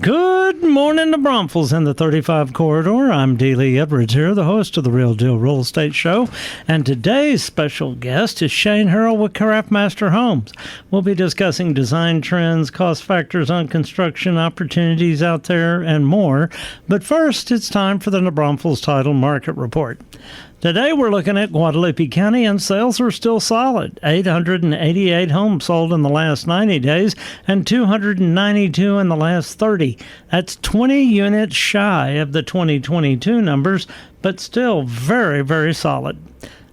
Good morning to Braunfels in the 35 corridor. I'm D. Lee Edwards here, the host of the Real Deal Real Estate Show. And today's special guest is Shane Harrell with Craftmaster Homes. We'll be discussing design trends, cost factors on construction, opportunities out there, and more. But first, it's time for the Braunfels Title Market Report. Today we're looking at Guadalupe County, and sales are still solid. 888 homes sold in the last 90 days and 292 in the last 30. That's 20 units shy of the 2022 numbers, but still very, very solid.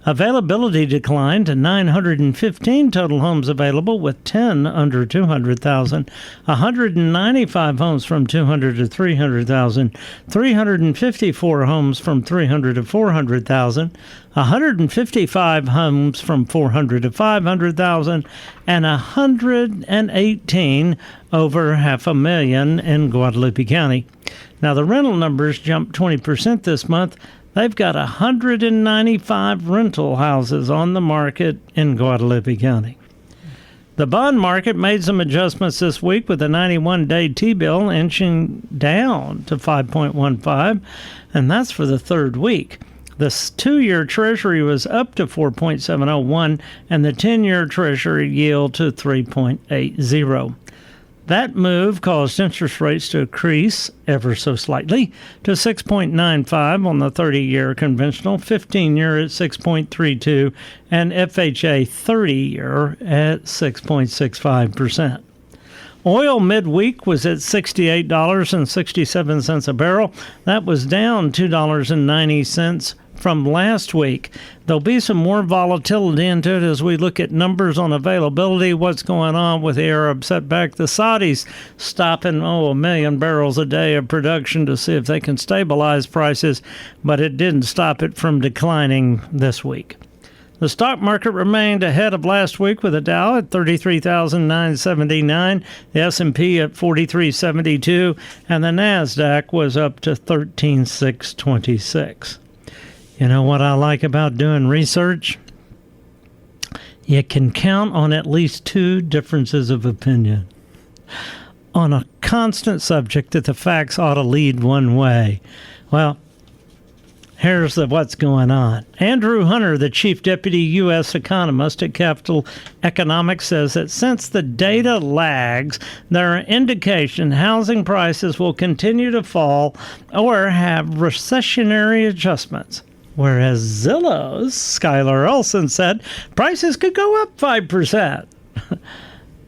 Availability declined to 915 total homes available, with 10 under 200,000, 195 homes from 200 to 300,000, 354 homes from 300 to 400,000, 155 homes from 400 to 500,000, and 118 over 500,000 in Guadalupe County. Now, the rental numbers jumped 20% this month. They've got 195 rental houses on the market in Guadalupe County. The bond market made some adjustments this week, with the 91-day T-bill inching down to 5.15, and that's for the third week. The 2-year Treasury was up to 4.701, and the 10-year Treasury yield to 3.80. That move caused interest rates to increase ever so slightly to 6.95 on the 30-year conventional, 15-year at 6.32, and FHA 30-year at 6.65%. Oil midweek was at $68.67 a barrel. That was down $2.90 from last week. There'll be some more volatility into it as we look at numbers on availability, what's going on with the Arab setback. The Saudis stopping, 1 million barrels a day of production to see if they can stabilize prices, but it didn't stop it from declining this week. The stock market remained ahead of last week, with the Dow at 33,979, the S&P at 4372, and the NASDAQ was up to 13,626. You know what I like about doing research? You can count on at least 2 differences of opinion on a constant subject that the facts ought to lead one way. Well, here's what's going on. Andrew Hunter, the chief deputy U.S. economist at Capital Economics, says that since the data lags, there are indications housing prices will continue to fall or have recessionary adjustments. Whereas Zillow's Skylar Olson said prices could go up 5%.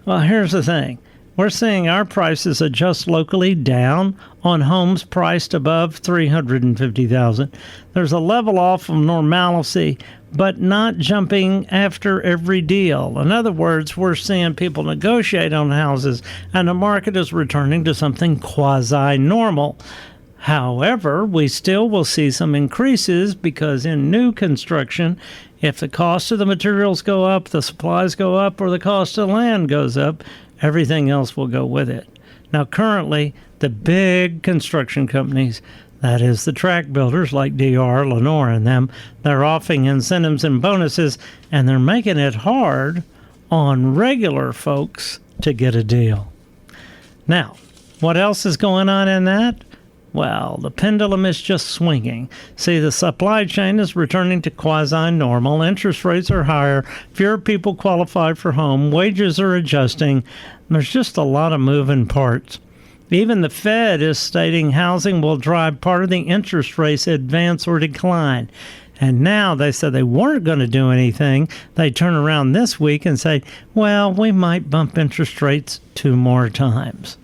Well, here's the thing. We're seeing our prices adjust locally down on homes priced above $350,000. There's a level off of normalcy, but not jumping after every deal. In other words, we're seeing people negotiate on houses, and the market is returning to something quasi-normal. However, we still will see some increases, because in new construction, if the cost of the materials go up, the supplies go up, or the cost of land goes up, everything else will go with it. Now, currently, the big construction companies, that is the tract builders like DR, Lenore, and them, they're offering incentives and bonuses, and they're making it hard on regular folks to get a deal. Now, what else is going on in that? Well, the pendulum is just swinging. See, the supply chain is returning to quasi-normal. Interest rates are higher. Fewer people qualify for home. Wages are adjusting. There's just a lot of moving parts. Even the Fed is stating housing will drive part of the interest rates advance or decline. And now they said they weren't going to do anything. They turn around this week and say, well, we might bump interest rates 2 more times.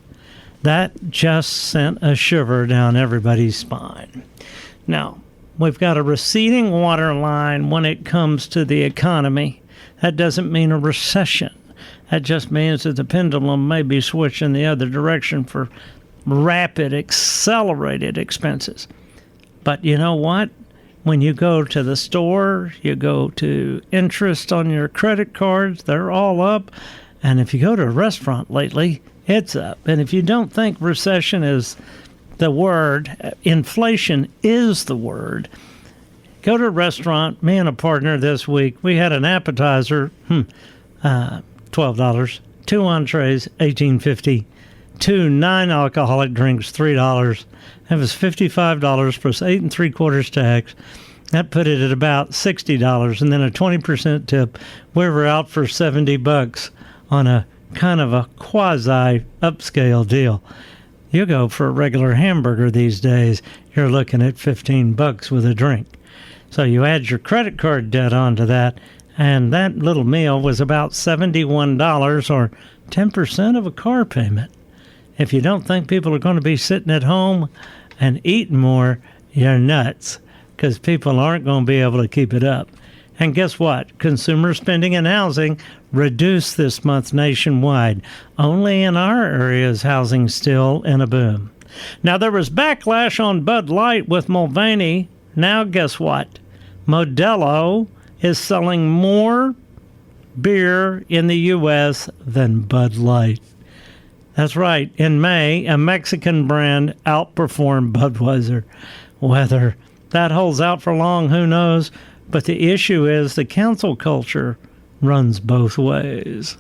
That just sent a shiver down everybody's spine. Now, we've got a receding water line when it comes to the economy. That doesn't mean a recession. That just means that the pendulum may be switching the other direction for rapid, accelerated expenses. But you know what? When you go to the store, you go to interest on your credit cards, they're all up. And if you go to a restaurant lately, it's up. And if you don't think recession is the word, inflation is the word. Go to a restaurant. Me and a partner this week, we had an appetizer, $12. 2 entrees, $18.50. 2 non-alcoholic drinks, $3. That was $55 plus 8 3/4 tax. That put it at about $60, and then a 20% tip. We were out for $70 on a kind of a quasi upscale deal. You go for a regular hamburger these days, you're looking at $15 with a drink. So you add your credit card debt onto that, and that little meal was about $71 or 10% of a car payment. If you don't think people are going to be sitting at home and eating more, you're nuts, because people aren't going to be able to keep it up. And guess what? Consumer spending and housing reduced this month nationwide. Only in our area is housing still in a boom. Now, there was backlash on Bud Light with Mulvaney. Now, guess what? Modelo is selling more beer in the U.S. than Bud Light. That's right. In May, a Mexican brand outperformed Budweiser. Whether that holds out for long, who knows? But the issue is the cancel culture runs both ways.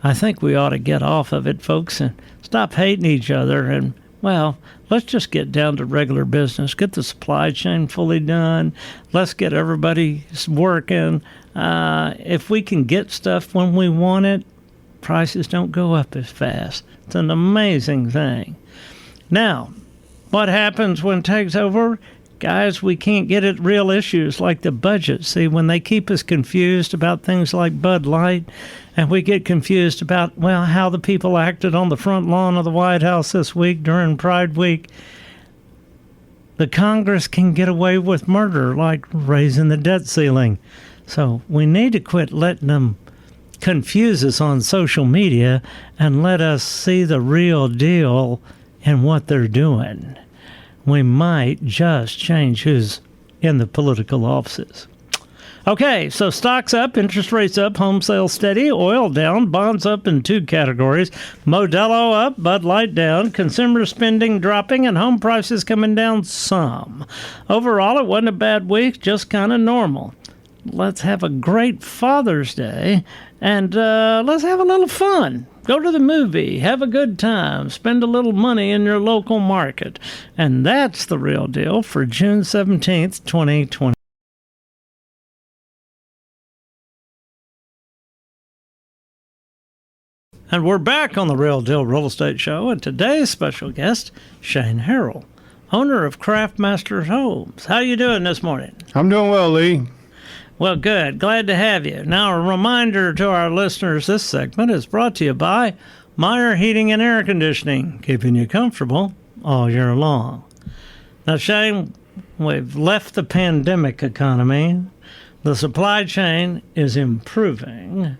I think we ought to get off of it, folks, and stop hating each other. And, well, let's just get down to regular business. Get the supply chain fully done. Let's get everybody working. If we can get stuff when we want it, prices don't go up as fast. It's an amazing thing. Now, what happens when it takes over? Guys, we can't get at real issues like the budget. See, when they keep us confused about things like Bud Light, and we get confused about, well, how the people acted on the front lawn of the White House this week during Pride Week, the Congress can get away with murder, like raising the debt ceiling. So we need to quit letting them confuse us on social media and let us see the real deal in what they're doing. We might just change who's in the political offices. Okay, so stocks up, interest rates up, home sales steady, oil down, bonds up in 2 categories, Modelo up, Bud Light down, consumer spending dropping, and home prices coming down some. Overall, it wasn't a bad week, just kind of normal. Let's have a great Father's Day, and let's have a little fun. Go to the movie, have a good time, spend a little money in your local market. And that's the real deal for June 17th, 2020. And we're back on the Real Deal Real Estate Show, and today's special guest, Shane Harrell, owner of Craftmaster Homes. How you doing this morning? I'm doing well, Lee. Well, good. Glad to have you. Now, a reminder to our listeners, this segment is brought to you by Meyer Heating and Air Conditioning, keeping you comfortable all year long. Now, Shane, we've left the pandemic economy. The supply chain is improving.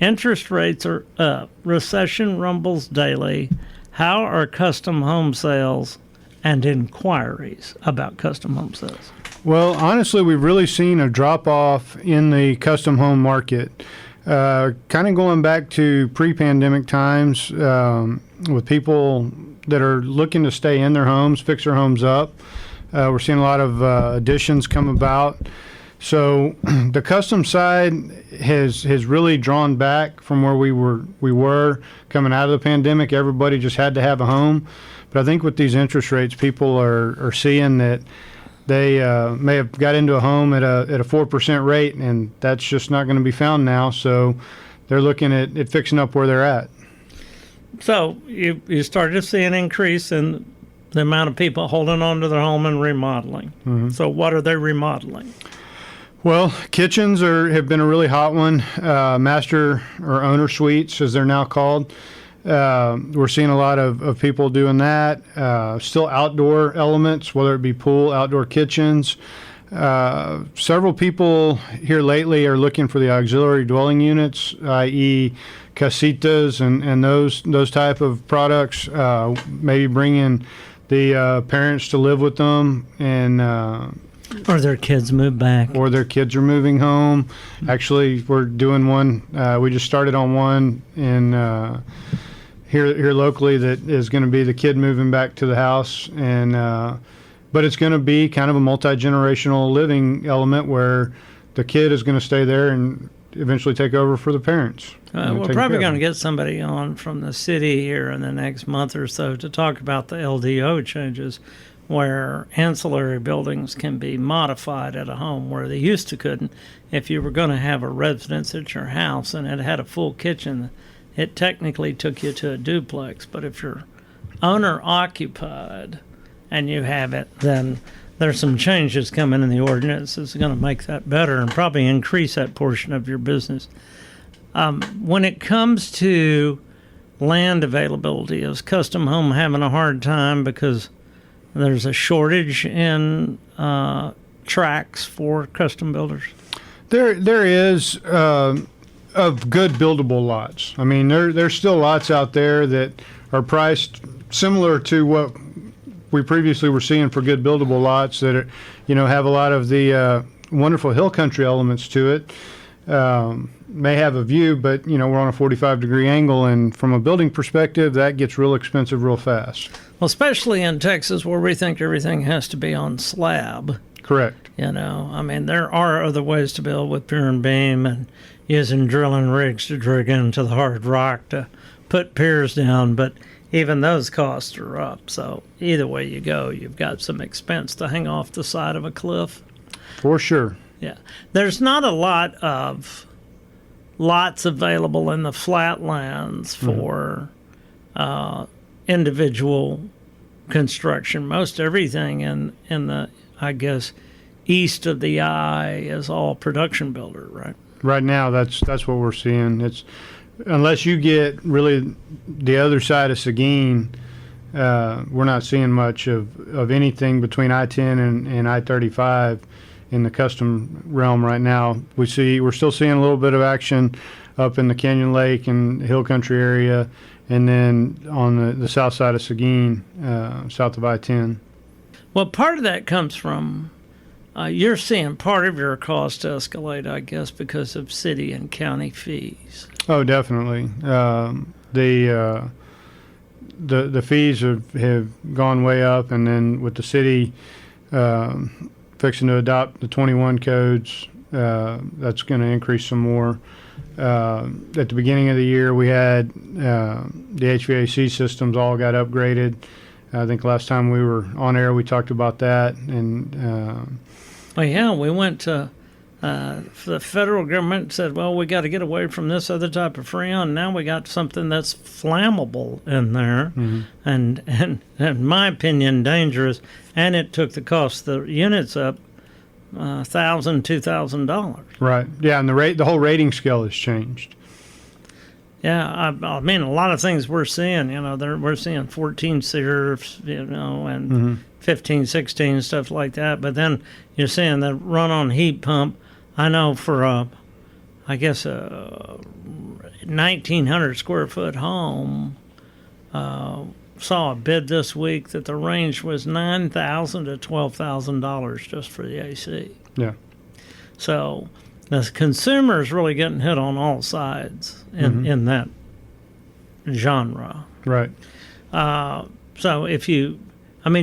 Interest rates are up. Recession rumbles daily. How are custom home sales and inquiries about custom home sales? Well, honestly, we've really seen a drop-off in the custom home market. Kind of going back to pre-pandemic times with people that are looking to stay in their homes, fix their homes up. We're seeing a lot of additions come about. So the custom side has really drawn back from where we were coming out of the pandemic. Everybody just had to have a home. But I think with these interest rates, people are seeing that they may have got into a home at a 4% rate, and that's just not going to be found now. So they're looking at fixing up where they're at. So you started to see an increase in the amount of people holding on to their home and remodeling. Mm-hmm. So what are they remodeling? Well, kitchens have been a really hot one. Master or owner suites, as they're now called. We're seeing a lot of people doing that. Still outdoor elements, whether it be pool, outdoor kitchens. Several people here lately are looking for the auxiliary dwelling units, i.e. casitas and those type of products. Maybe bringing the parents to live with them and or their kids move back. Or their kids are moving home. Actually, we're doing one. We just started on one in here locally that is going to be the kid moving back to the house, and but it's going to be kind of a multi-generational living element where the kid is going to stay there and eventually take over for the parents. We're probably going to get somebody on from the city here in the next month or so to talk about the LDO changes, where ancillary buildings can be modified at a home where they used to couldn't. If you were going to have a residence at your house and it had a full kitchen, it technically took you to a duplex. But if you're owner occupied and you have it, then there's some changes coming in the ordinance that's going to make that better and probably increase that portion of your business. When it comes to land availability, is Custom Home having a hard time because there's a shortage in tracks for custom builders? There is of good buildable lots. I mean, there's still lots out there that are priced similar to what we previously were seeing for good buildable lots that are, have a lot of the wonderful hill country elements to it. May have a view, but we're on a 45-degree angle, and from a building perspective, that gets real expensive real fast. Well, especially in Texas, where we think everything has to be on slab. Correct. I mean, there are other ways to build with pier and beam and using drilling rigs to dig into the hard rock to put piers down, but even those costs are up. So either way you go, you've got some expense to hang off the side of a cliff. For sure. Yeah. There's not a lot of lots available in the flatlands for individual construction. Most everything in the, I guess, east of the eye is all production builder, right? Right now, that's what we're seeing. It's unless you get really the other side of Seguin, we're not seeing much of anything between I-10 and I-35 in the custom realm right now. We're still seeing a little bit of action up in the Canyon Lake and Hill Country area, and then on the south side of Seguin, south of I-10. Well, part of that comes from you're seeing part of your cost escalate, I guess, because of city and county fees. Oh, definitely. The fees have gone way up, and then with the city fixing to adopt the 21 codes, that's going to increase some more. At the beginning of the year, we had the HVAC systems all got upgraded. I think last time we were on air, we talked about that. And well, yeah, we went to the federal government said, well, we got to get away from this other type of freon. Now we got something that's flammable in there, and in my opinion, dangerous. And it took the cost of the units up $1,000, $2,000. Right. Yeah, and the whole rating scale has changed. Yeah, I mean, a lot of things we're seeing, we're seeing 14 SEERs, and 15, 16, stuff like that. But then you're seeing the run-on heat pump. I know for a 1,900 square foot home, saw a bid this week that the range was $9,000 to $12,000 just for the AC. Yeah. So the consumer is really getting hit on all sides in that genre. Right. So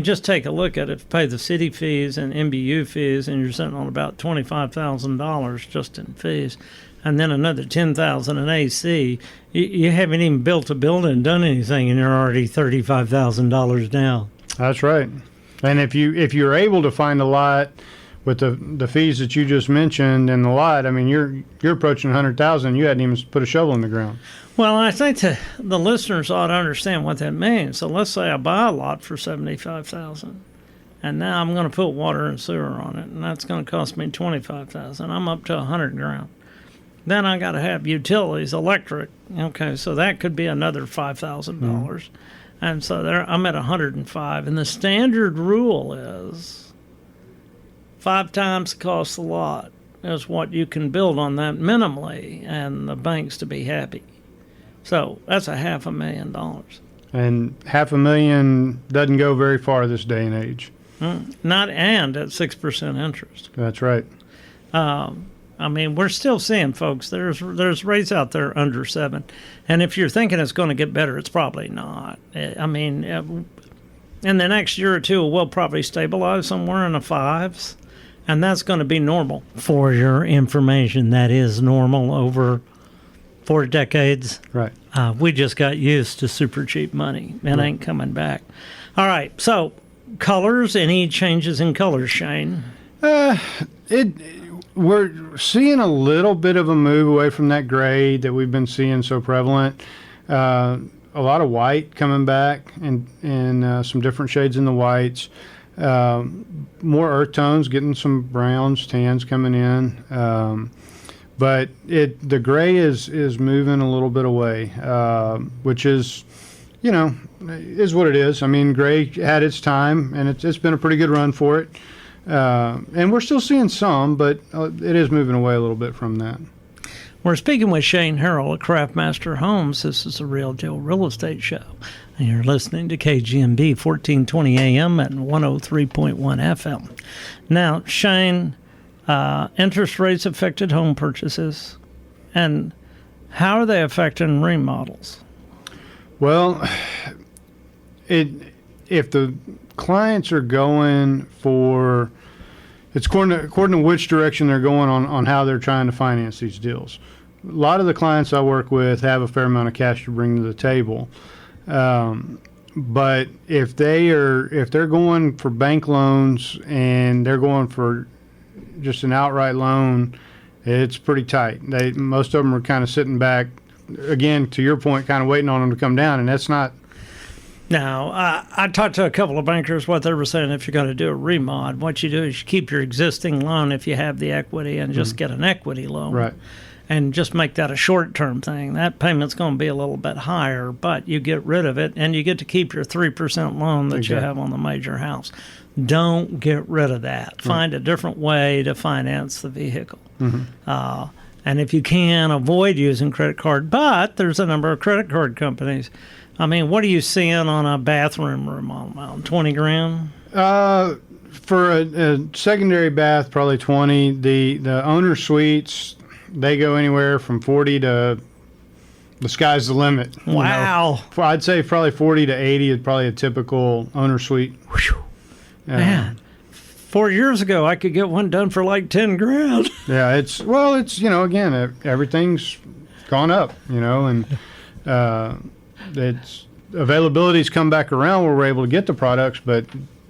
just take a look at it. Pay the city fees and MBU fees, and you're sitting on about $25,000 just in fees, and then another $10,000 in AC. You haven't even built a building and done anything, and you're already $35,000 down. That's right. And if you're able to find a lot with the fees that you just mentioned and the lot, I mean, you're approaching $100,000. You hadn't even put a shovel in the ground. Well, I think the listeners ought to understand what that means. So let's say I buy a lot for $75,000, and now I'm going to put water and sewer on it, and that's going to cost me $25,000. I'm up to $100,000. Then I got to have utilities, electric. Okay, so that could be another $5,000, and so there I'm at $105,000. And the standard rule is 5 times the cost of the lot is what you can build on that minimally, and the bank's to be happy. So that's $500,000. And $500,000 doesn't go very far this day and age. Not and at 6% interest. That's right. I mean, we're still seeing, folks, there's rates out there under 7. And if you're thinking it's going to get better, it's probably not. I mean, in the next year or two, we'll probably stabilize somewhere in the 5s. And that's going to be normal. For your information, that is normal over 4 decades. Right. We just got used to super cheap money. It ain't coming back. All right. So, colors, any changes in colors, Shane? We're seeing a little bit of a move away from that gray that we've been seeing so prevalent. A lot of white coming back and some different shades in the whites. More earth tones, getting some browns, tans coming in. But the gray is moving a little bit away, which is, is what it is. I mean, gray had its time, and it's been a pretty good run for it. And we're still seeing some, but it is moving away a little bit from that. We're speaking with Shane Harrell at Craftmaster Homes. This is a Real Deal Real Estate Show. And you're listening to KGMB 1420 AM and 103.1 FM. Now, Shane, interest rates affected home purchases. And how are they affecting remodels? Well, if the clients are going for, it's according to which direction they're going on how they're trying to finance these deals. A lot of the clients I work with have a fair amount of cash to bring to the table. But if they're going for bank loans and they're going for just an outright loan, it's pretty tight. Most of them are kind of sitting back, again, to your point, kind of waiting on them to come down, and that's not. Now, I talked to a couple of bankers. What they were saying, if you're going to do a remod, what you do is you keep your existing loan if you have the equity and just get an equity loan. Right. And just make that a short-term thing. That payment's going to be a little bit higher, but you get rid of it, and you get to keep your 3% loan that you have on the major house. Don't get rid of that. Find a different way to finance the vehicle. And if you can, avoid using credit card. But there's a number of credit card companies. I mean, what are you seeing on a bathroom remodel? 20 grand? For a secondary bath, probably 20. The owner suites, they go anywhere from 40 to the sky's the limit. Wow. I'd say probably 40 to 80 is probably a typical owner suite. Man, 4 years ago, I could get one done for like 10 grand. Yeah, it's again, everything's gone up, and it's availability's come back around where we're able to get the products, but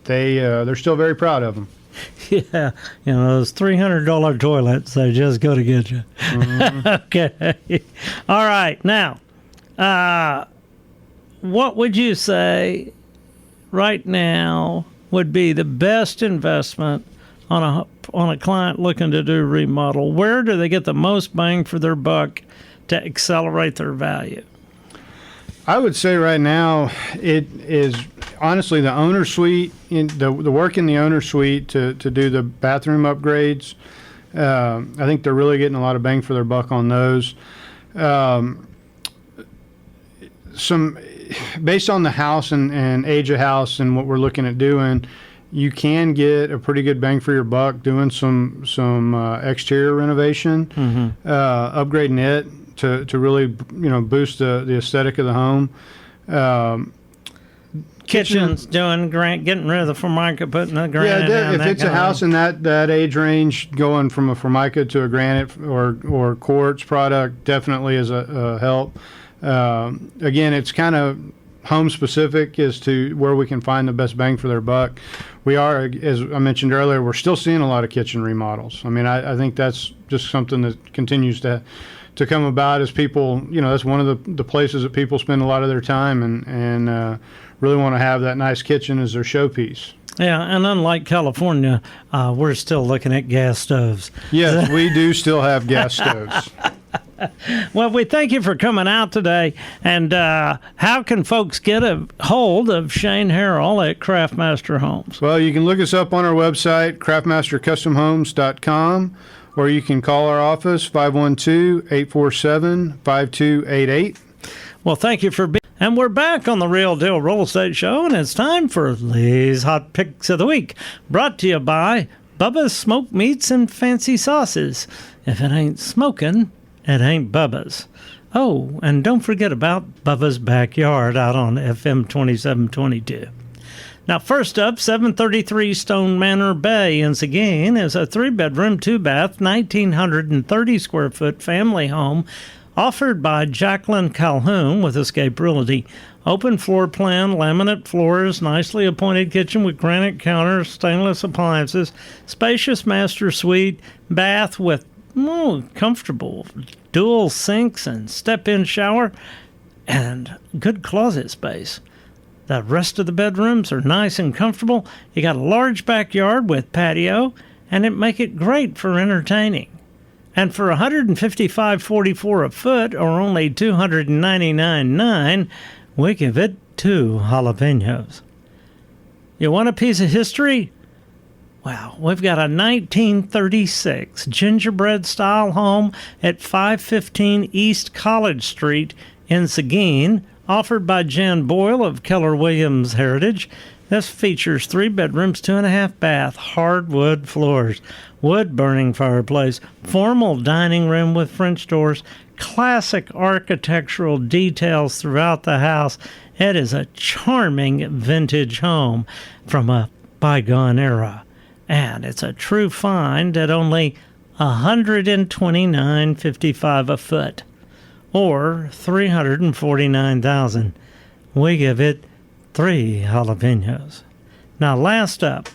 they're still very proud of them. Yeah, those $300 toilets, they just go to get you. Okay. All right. Now, what would you say right now would be the best investment on a client looking to do remodel? Where do they get the most bang for their buck to accelerate their value? I would say right now it is honestly the owner suite, the work in the owner suite to do the bathroom upgrades. I think they're really getting a lot of bang for their buck on those. Some based on the house and age of house and what we're looking at doing, you can get a pretty good bang for your buck doing some exterior renovation, upgrading it to really boost the aesthetic of the home. Kitchens doing getting rid of the Formica, putting the granite. Yeah, if it's a house in that age range, going from a Formica to a granite or quartz product definitely is a help. Again, it's kind of home specific as to where we can find the best bang for their buck. We are, as I mentioned earlier, we're still seeing a lot of kitchen remodels. I mean, I think that's just something that continues to come about as people, that's one of the places that people spend a lot of their time and really want to have that nice kitchen as their showpiece. Yeah, and unlike California, we're still looking at gas stoves. Yes, we do still have gas stoves. Well, we thank you for coming out today. And how can folks get a hold of Shane Harrell at Craftmaster Homes? Well, you can look us up on our website, craftmastercustomhomes.com, or you can call our office, 512-847-5288. Well, thank you for being. And we're back on the Real Deal Real Estate Show, and it's time for Lee's Hot Picks of the Week, brought to you by Bubba's Smoked Meats and Fancy Sauces. If it ain't smoking, it ain't Bubba's. Oh, and don't forget about Bubba's Backyard out on FM 2722. Now, first up, 733 Stone Manor Bay in Seguin is a 3-bedroom, 2-bath, 1,930 square foot family home offered by Jacqueline Calhoun with Escape Realty. Open floor plan, laminate floors, nicely appointed kitchen with granite counters, stainless appliances, spacious master suite, bath with comfortable dual sinks and step-in shower, and good closet space. The rest of the bedrooms are nice and comfortable. You got a large backyard with patio, and it make it great for entertaining. And for $155.44 a foot, or only $299.9, we give it 2 jalapenos. You want a piece of history? Wow, we've got a 1936 gingerbread-style home at 515 East College Street in Seguin, offered by Jan Boyle of Keller Williams Heritage. This features 3 bedrooms, 2.5 bath, hardwood floors, wood-burning fireplace, formal dining room with French doors, classic architectural details throughout the house. It is a charming vintage home from a bygone era, and it's a true find at only $129.55 a foot, or $349,000. We give it 3 jalapenos. Now, last up,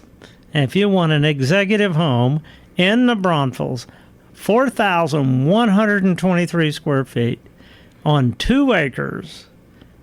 if you want an executive home in the Braunfels, 4,123 square feet on 2 acres,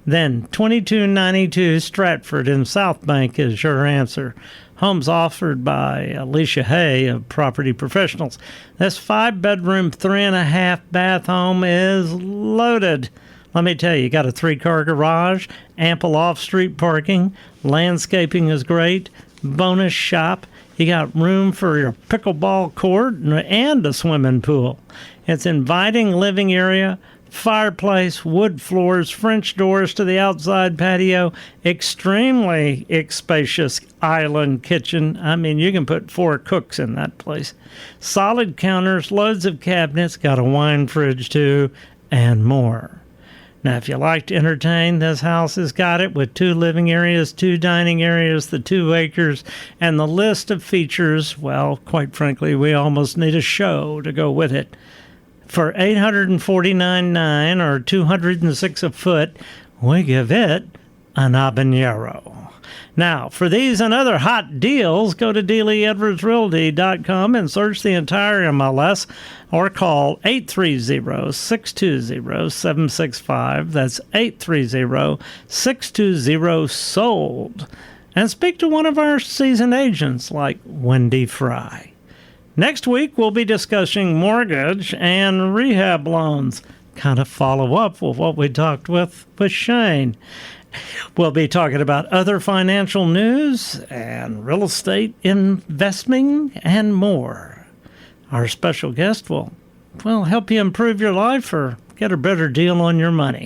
then 2292 Stratford in South Bank is your answer. Homes offered by Alicia Hay of Property Professionals. This 5-bedroom, 3.5 bath home is loaded. Let me tell you, you got a 3-car garage, ample off-street parking, landscaping is great, bonus shop. You got room for your pickleball court and a swimming pool. It's inviting living area, fireplace, wood floors, French doors to the outside patio, extremely spacious island kitchen. I mean, you can put 4 cooks in that place. Solid counters, loads of cabinets, got a wine fridge too, and more. Now, if you like to entertain, this house has got it with 2 living areas, 2 dining areas, the 2 acres, and the list of features, well, quite frankly, we almost need a show to go with it. For $849.9 or $206 a foot, we give it an habanero. Now, for these and other hot deals, go to DealeyEdwardsRealty.com and search the entire MLS or call 830-620-765. That's 830-620-SOLD. And speak to one of our seasoned agents like Wendy Fry. Next week, we'll be discussing mortgage and rehab loans. Kind of follow up with what we talked with Shane. We'll be talking about other financial news and real estate investing and more. Our special guest will help you improve your life or get a better deal on your money.